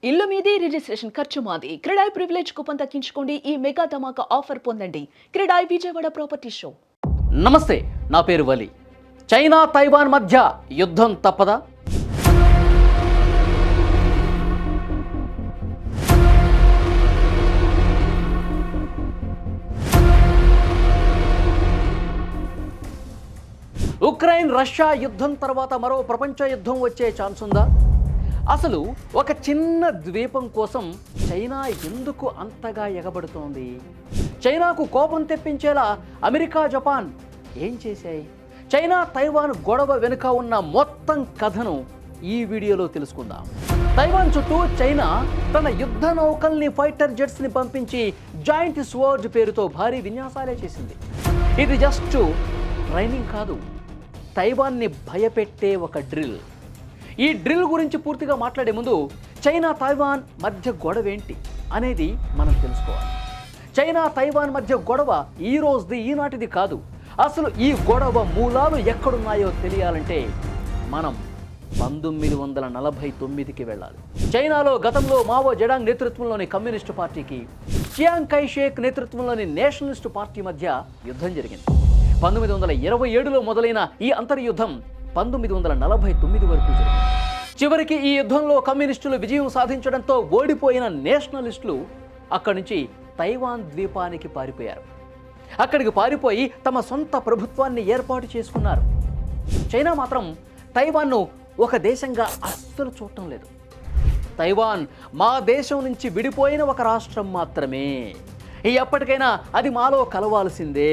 ఇల్లు మీది రిజిస్ట్రేషన్ ఖర్చు మాది. క్రెడాయ్ ప్రివిలేజ్ కూపన్ తగ్గించుకోండి. ఈ మెగా ధమాకా ఆఫర్ పొందండి. CREDAI Vijayawada property show. నమస్తే, నా పేరు వలి. చైనా తైవాన్ మధ్య యుద్ధం తప్పదా? ఉక్రెయిన్ రష్యా యుద్ధం తర్వాత మరో ప్రపంచ యుద్ధం వచ్చే ఛాన్స్ ఉందా? అసలు ఒక చిన్న ద్వీపం కోసం చైనా ఎందుకు అంతగా ఎగబడుతోంది? చైనాకు కోపం తెప్పించేలా అమెరికా, జపాన్ ఏం చేశాయి? చైనా తైవాన్ గొడవ వెనుక ఉన్న మొత్తం కథను ఈ వీడియోలో తెలుసుకుందాం. తైవాన్ చుట్టూ చైనా తన యుద్ధ నౌకల్ని, ఫైటర్ జెట్స్ని పంపించి జాయింట్ స్వర్డ్ పేరుతో భారీ విన్యాసాలే చేసింది. ఇది జస్ట్ ట్రైనింగ్ కాదు, తైవాన్ని భయపెట్టే ఒక డ్రిల్. ఈ డ్రిల్ గురించి పూర్తిగా మాట్లాడే ముందు చైనా తైవాన్ మధ్య గొడవ ఏంటి అనేది మనం తెలుసుకోవాలి. చైనా తైవాన్ మధ్య గొడవ ఈ రోజుది, ఈనాటిది కాదు. అసలు ఈ గొడవ మూలాలు ఎక్కడున్నాయో తెలియాలంటే మనం 1949కి వెళ్ళాలి. చైనాలో గతంలో మావో జెడాంగ్ నేతృత్వంలోని కమ్యూనిస్టు పార్టీకి చియాంగ్ కై షేక్ నేతృత్వంలోని నేషనలిస్టు పార్టీ మధ్య యుద్ధం జరిగింది. 1927లో మొదలైన ఈ అంతర్యుద్ధం 1949 వరకు జరిగింది. చివరికి ఈ యుద్ధంలో కమ్యూనిస్టులు విజయం సాధించడంతో ఓడిపోయిన నేషనలిస్టులు అక్కడి నుంచి తైవాన్ ద్వీపానికి పారిపోయారు. అక్కడికి పారిపోయి తమ సొంత ప్రభుత్వాన్ని ఏర్పాటు చేసుకున్నారు. చైనా మాత్రం తైవాన్ను ఒక దేశంగా అస్సలు చూడటం లేదు. తైవాన్ మా దేశం నుంచి విడిపోయిన ఒక రాష్ట్రం మాత్రమే. ఎప్పటికైనా అది మాలో కలవాల్సిందే.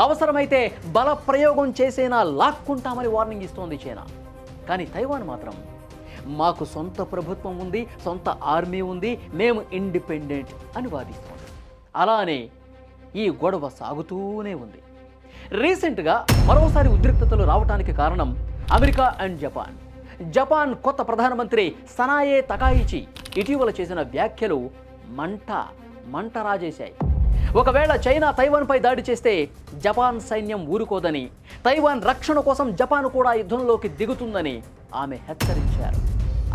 అవసరమైతే బల ప్రయోగం చేసేనా లాక్కుంటామని వార్నింగ్ ఇస్తోంది చైనా. కానీ తైవాన్ మాత్రం మాకు సొంత ప్రభుత్వం ఉంది, సొంత ఆర్మీ ఉంది, మేము ఇండిపెండెంట్ అని వాదిస్తోంది. అలానే ఈ గొడవ సాగుతూనే ఉంది. రీసెంట్గా మరోసారి ఉద్రిక్తతలు రావడానికి కారణం అమెరికా అండ్ జపాన్. జపాన్ కొత్త ప్రధానమంత్రి సనాయే తకాయిచి ఇటీవల చేసిన వ్యాఖ్యలు మంట రాజేశాయి. ఒకవేళ చైనా తైవాన్పై దాడి చేస్తే జపాన్ సైన్యం ఊరుకోదని, తైవాన్ రక్షణ కోసం జపాన్ కూడా యుద్ధంలోకి దిగుతుందని ఆమె హెచ్చరించారు.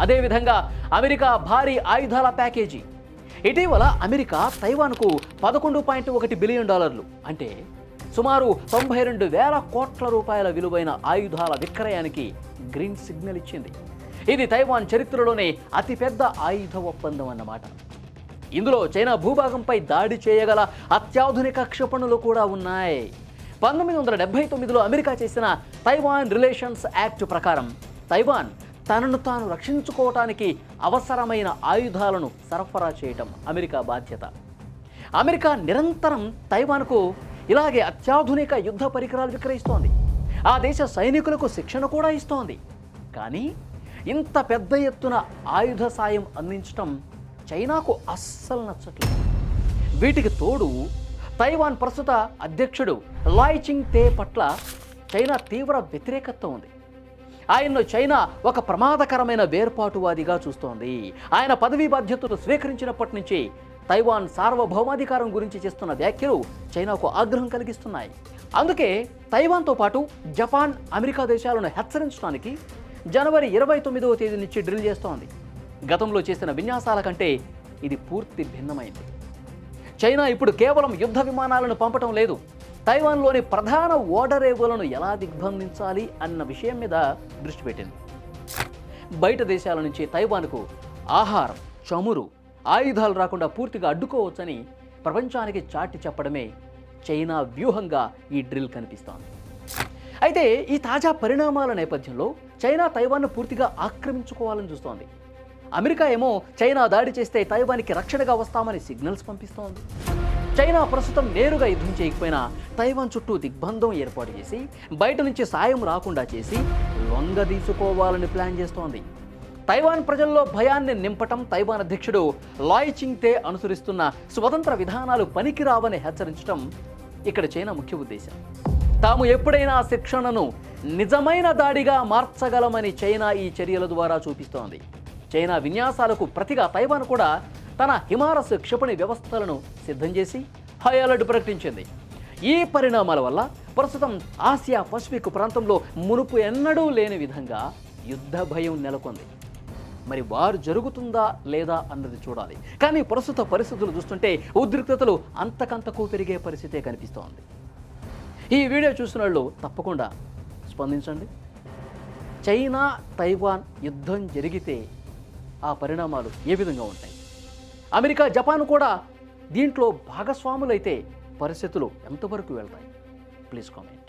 అదేవిధంగా అమెరికా భారీ ఆయుధాల ప్యాకేజీ. ఇటీవల అమెరికా తైవాన్కు $11.1 బిలియన్, అంటే సుమారు 92,000 కోట్ల రూపాయల విలువైన ఆయుధాల విక్రయానికి గ్రీన్ సిగ్నల్ ఇచ్చింది. ఇది తైవాన్ చరిత్రలోనే అతిపెద్ద ఆయుధ ఒప్పందం అన్నమాట. ఇందులో చైనా భూభాగంపై దాడి చేయగల అత్యాధునిక క్షిపణులు కూడా ఉన్నాయి. 1979లో అమెరికా చేసిన తైవాన్ రిలేషన్స్ యాక్ట్ ప్రకారం తైవాన్ తనను తాను రక్షించుకోవటానికి అవసరమైన ఆయుధాలను సరఫరా చేయటం అమెరికా బాధ్యత. అమెరికా నిరంతరం తైవాన్కు ఇలాగే అత్యాధునిక యుద్ధ పరికరాలు విక్రయిస్తోంది. ఆ దేశ సైనికులకు శిక్షణ కూడా ఇస్తోంది. కానీ ఇంత పెద్ద ఎత్తున ఆయుధ సాయం అందించటం చైనాకు అస్సలు నచ్చట్లేదు. వీటికి తోడు తైవాన్ ప్రస్తుత అధ్యక్షుడు లాయ్ చింగ్ తే పట్ల చైనా తీవ్ర వ్యతిరేకత ఉంది. ఆయన్ను చైనా ఒక ప్రమాదకరమైన వేర్పాటువాదిగా చూస్తోంది. ఆయన పదవీ బాధ్యతలు స్వీకరించినప్పటి నుంచి తైవాన్ సార్వభౌమాధికారం గురించి చేస్తున్న వ్యాఖ్యలు చైనాకు ఆగ్రహం కలిగిస్తున్నాయి. అందుకే తైవాన్తో పాటు జపాన్, అమెరికా దేశాలను హెచ్చరించడానికి జనవరి 29వ తేదీ నుంచి డ్రిల్ చేస్తోంది. గతంలో చేసిన విన్యాసాల కంటే ఇది పూర్తి భిన్నమైంది. చైనా ఇప్పుడు కేవలం యుద్ధ విమానాలను పంపటం లేదు, తైవాన్లోని ప్రధాన ఓడరేవులను ఎలా దిగ్బంధించాలి అన్న విషయం మీద దృష్టి పెట్టింది. బయట దేశాల నుంచి తైవాన్కు ఆహారం, చమురు, ఆయుధాలు రాకుండా పూర్తిగా అడ్డుకోవచ్చని ప్రపంచానికి చాటి చెప్పడమే చైనా వ్యూహంగా ఈ డ్రిల్ కనిపిస్తోంది. అయితే ఈ తాజా పరిణామాల నేపథ్యంలో చైనా తైవాన్ను పూర్తిగా ఆక్రమించుకోవాలని చూస్తోంది. అమెరికా ఏమో చైనా దాడి చేస్తే తైవాన్కి రక్షణగా వస్తామని సిగ్నల్స్ పంపిస్తోంది. చైనా ప్రస్తుతం నేరుగా యుద్ధం చేయకపోయినా తైవాన్ చుట్టూ దిగ్బంధం ఏర్పాటు చేసి బయట నుంచి సాయం రాకుండా చేసి లొంగదీసుకోవాలని ప్లాన్ చేస్తోంది. తైవాన్ ప్రజల్లో భయాన్ని నింపటం తైవాన్ అధ్యక్షుడు లాయ్ చింగ్ తే అనుసరిస్తున్న స్వతంత్ర విధానాలు పనికిరావని హెచ్చరించడం ఇక్కడ చైనా ముఖ్య ఉద్దేశం. తాము ఎప్పుడైనా శిక్షణను నిజమైన దాడిగా మార్చగలమని చైనా ఈ చర్యల ద్వారా చూపిస్తోంది. చైనా విన్యాసాలకు ప్రతిగా తైవాన్ కూడా తన హిమారస్ క్షిపణి వ్యవస్థలను సిద్ధం చేసి హై అలర్ట్ ప్రకటించింది. ఈ పరిణామాల వల్ల ప్రస్తుతం ఆసియా పసిఫిక్ ప్రాంతంలో మునుపు ఎన్నడూ లేని విధంగా యుద్ధ భయం నెలకొంది. మరి వారు జరుగుతుందా లేదా అన్నది చూడాలి. కానీ ప్రస్తుత పరిస్థితులు చూస్తుంటే ఉద్రిక్తతలు అంతకంతకు పెరిగే పరిస్థితే కనిపిస్తోంది. ఈ వీడియో చూసిన వాళ్ళు తప్పకుండా స్పందించండి. చైనా తైవాన్ యుద్ధం జరిగితే ఆ పరిణామాలు ఏ విధంగా ఉంటాయి? అమెరికా జపాన్ కూడా దీంట్లో భాగస్వాములైతే పరిస్థితులు ఎంతవరకు వెళ్తాయి? Please comment.